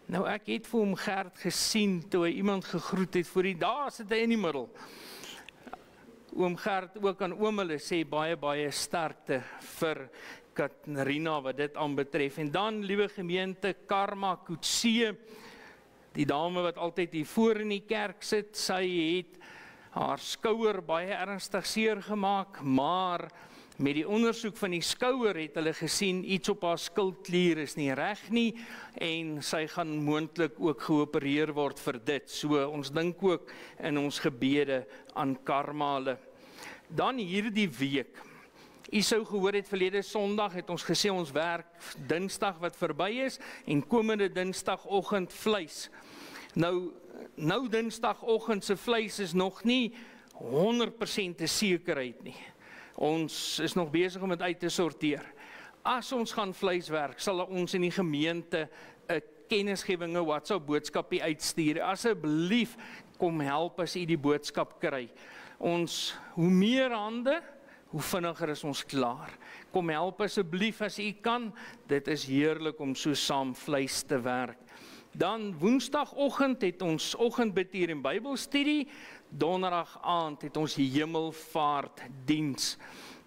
Nou ek het vir oom Gert gesien toe hy iemand gegroet het voor die daar sit hy in die middel. Oom Gert ook aan oom hulle sê baie sterkte vir Karina wat dit aanbetref. En dan, liewe gemeente, Karma Kutse, die dame wat altyd hier voor in die kerk sit, sy het haar skouer baie ernstig seer gemaak, maar met die ondersoek van die skouer het hulle gesien iets op haar skildklier is nie reg nie en sy gaan moontlik ook geopereer word vir dit. So ons dink ook in ons gebede aan Karma hulle. Dan hierdie week. U sou gehoor het verlede Sondag het ons gesê ons werk Dinsdag wat verby is en komende Dinsdagoggend vleis. Nou Dinsdagoggend se vleis is nog nie 100% 'n sekerheid nie. Ons is nog besig om dit uit te sorteer. As ons gaan vleis werk, sal ons in die gemeente 'n kennisgewing, 'n WhatsApp boodskapie uitstuur. Asseblief kom help as u die boodskap kry. Hoe meer hande, hoe vinniger is ons klaar. Kom help asseblief as u kan. Dit is heerlik om so saam vleis te werk. Dan Woensdagoggend het ons oggendbid hier en Bybelstudie. Donderdag aand het ons Hemelvaartdiens.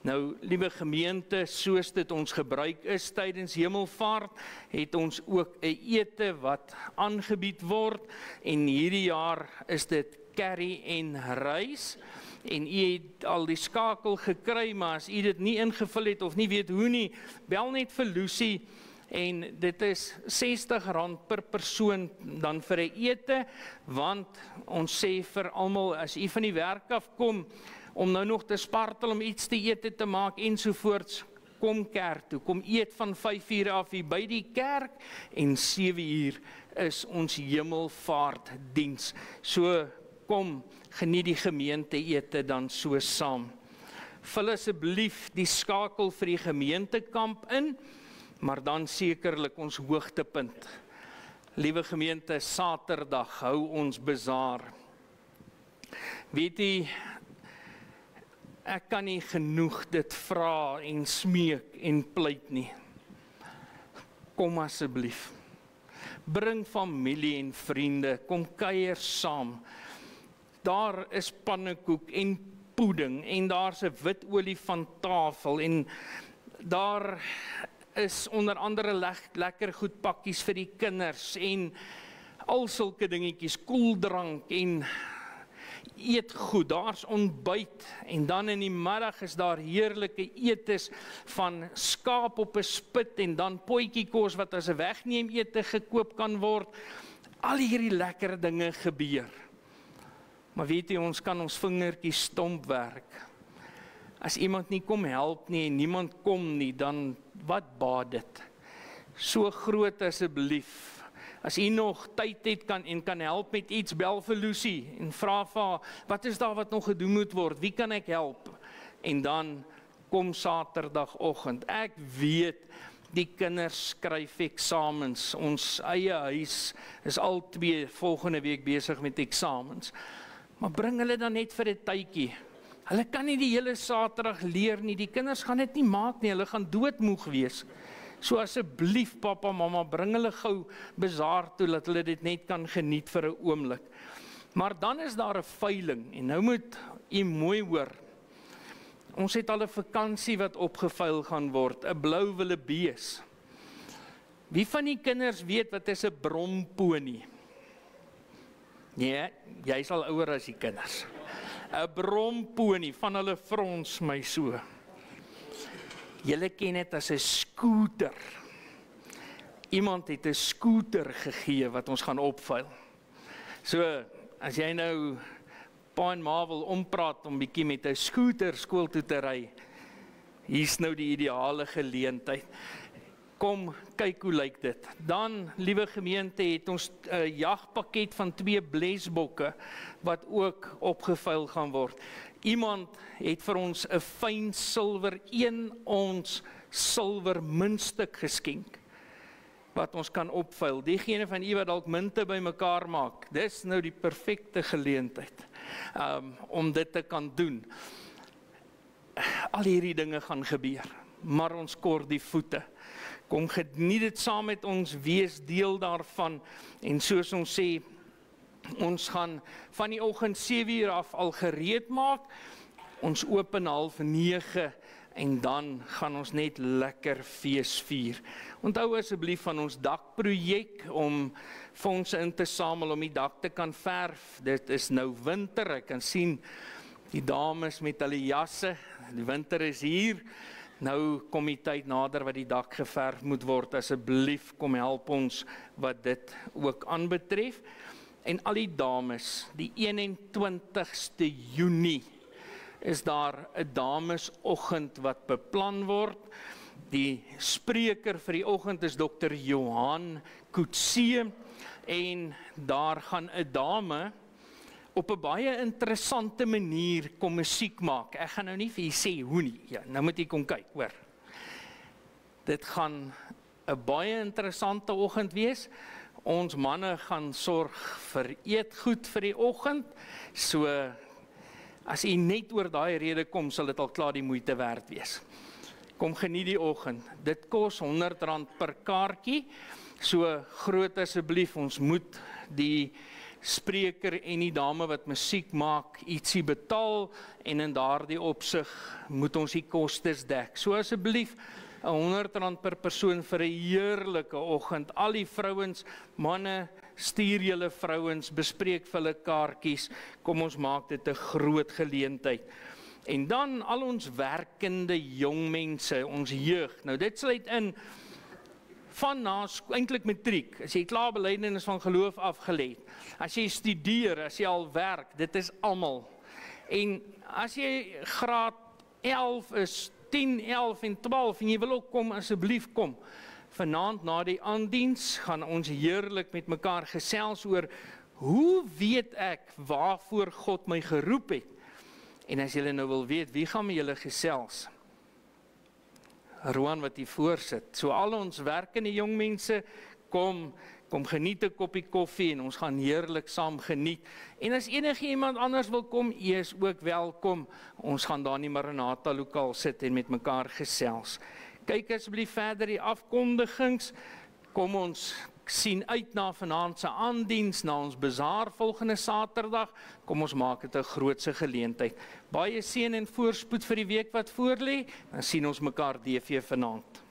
Nou, liewe gemeente, soos dit ons gebruik is tydens Hemelvaart, het ons ook 'n ete wat aangebied word. En hierdie jaar is dit curry en rys. En u het al die skakel gekry, maar as u dit nie ingevul het of nie weet hoe nie, bel net vir Lucy. En dit is R60 per persoon dan vir 'n ete, want ons sê vir almal, as u van die werk af kom, om nou nog te spartel om iets te ete te maak ensovoorts, kom kerk toe, kom eet van 5:00 af hier by die kerk, en 7:00 is ons Hemelvaartdiens. So kom, geniet die gemeente ete dan so saam. Vul asseblief die skakel vir die gemeentekamp in, maar dan sekerlik ons hoogtepunt. Liewe gemeente, Saterdag hou ons bazaar. Weet jy, ek kan nie genoeg dit vra en smeek en pleit nie. Kom asseblief. Bring familie en vriende, kom kuier saam. Daar is pannekoek en pudding en daar's 'n wit olie van tafel en daar is onder andere lekker goed pakkies vir die kinders en al sulke dingetjies, koeldrank en eet goed, daar's ontbyt en dan in die middag is daar heerlike etes van skaap op 'n spit en dan potjiekos wat as 'n wegneem ete gekoop kan word. Al hierdie lekker dinge gebeur. Maar weet jy, ons kan ons vingertjies stomp werk. As iemand nie kom help nie en niemand kom nie, dan wat baat dit? So groot asseblief As u nog tyd het kan help met iets, bel vir Lucy en vra vir haar, wat is daar wat nog gedoen moet word? Wie kan ek help? En dan kom Saterdagoggend. Ek weet, die kinders skryf eksamens. Ons eie huis is al 2 volgende week besig met eksamens. Maar bring hulle dan net vir 'n tydjie. Hulle kan nie die hele Saterdag leer nie. Die kinders gaan dit nie maak nie. Hulle gaan doodmoeg wees. So asseblief, pappa, mamma, bring hulle gou bazaar toe, dat hulle dit net kan geniet vir 'n oomblik. Maar dan is daar 'n veiling, en nou moet u mooi hoor. Ons het al 'n vakansie wat opgeveil gaan word, 'n blou wildebees. Wie van die kinders weet wat is 'n bromponie? Nee, jy is al ouer as die kinders. 'n Bromponie, van hulle frons my so. Julle ken dit as 'n skooter. Iemand het 'n skooter gegee wat ons gaan opveil. So, as jy nou pa en ma wil ompraat om bietjie met 'n skooter skool toe te ry, hier's nou die ideale geleentheid. Kom, kyk hoe lyk dit. Dan, liewe gemeente, het ons 'n jagpakket van 2 blesbokke wat ook opgeveil gaan word. Iemand het vir ons 'n fyn silwer 1 ons silwer muntstuk geskenk wat ons kan opveil. Diegene van u wat dalk munte bymekaar maak, dis nou die perfekte geleentheid om dit te kan doen. Al hierdie dinge gaan gebeur, maar ons kort die voete. Kom geniet dit saam met ons, wees deel daarvan, en soos ons sê, ons gaan van die oggend 7 uur af al gereed maak, ons open 8:30, en dan gaan ons net lekker fees vier. Onthou asseblief van ons dakprojek om fondse in te samel om die dak te kan verf. Dit is nou winter, ek kan sien die dames met hulle jasse, die winter is hier. Nou kom die tyd nader wat die dak geverf moet word. Asseblief kom help ons wat dit ook aanbetref. En al die dames, die 21ste Junie is daar 'n damesoggend wat beplan word. Die spreker vir die oggend is Dr. Johan Kutse, en daar gaan 'n dame op 'n baie interessante manier kom musiek maak. Ek gaan nou nie vir u sê hoe nie. Ja, nou moet u kom kyk, hoor. Dit gaan 'n baie interessante oggend wees. Ons manne gaan sorg vir eetgoed vir die oggend. So as u net oor daai rede kom, sal dit al klaar die moeite werd wees. Kom geniet die oggend. Dit kos R100 per kaartjie. So groot asseblief, ons moet die spreker en die dame wat musiek maak ietsie betaal, en in daardie opsig moet ons die kostes dek. So asseblief, R100 per persoon vir 'n heerlike oggend. Al die vrouens, manne, stuur julle vrouens, bespreek vir hulle kaartjies. Kom ons maak dit 'n groot geleentheid. En dan al ons werkende jong mense, ons jeug. Nou dit sluit in van na eintlik matriek, as jy klaar belydenis van geloof afgelê het, as jy studeer, as jy al werk, dit is almal. En as jy graad 11 is, 10, 11 en 12, en jy wil ook kom, asseblief kom. Vanaand na die aandiens gaan ons heerlik met mekaar gesels oor, hoe weet ek waarvoor God my geroep het? En as julle nou wil weet, wie gaan met julle gesels? Roan wat hier voorsit. So al ons werkende jong mense, kom geniet 'n koppie koffie en ons gaan heerlik saam geniet. En as enige iemand anders wil kom, jy is ook welkom. Ons gaan daar in die Maranatha lokaal sit en met mekaar gesels. Kyk asseblief verder die afkondigings. Kom ons sien uit na vanaand se aandiens, na ons bazaar volgende Saterdag. Kom ons maak dit 'n grootse geleentheid. Baie seën en voorspoed vir die week wat voorlê. Dan sien ons mekaar DV vanaand.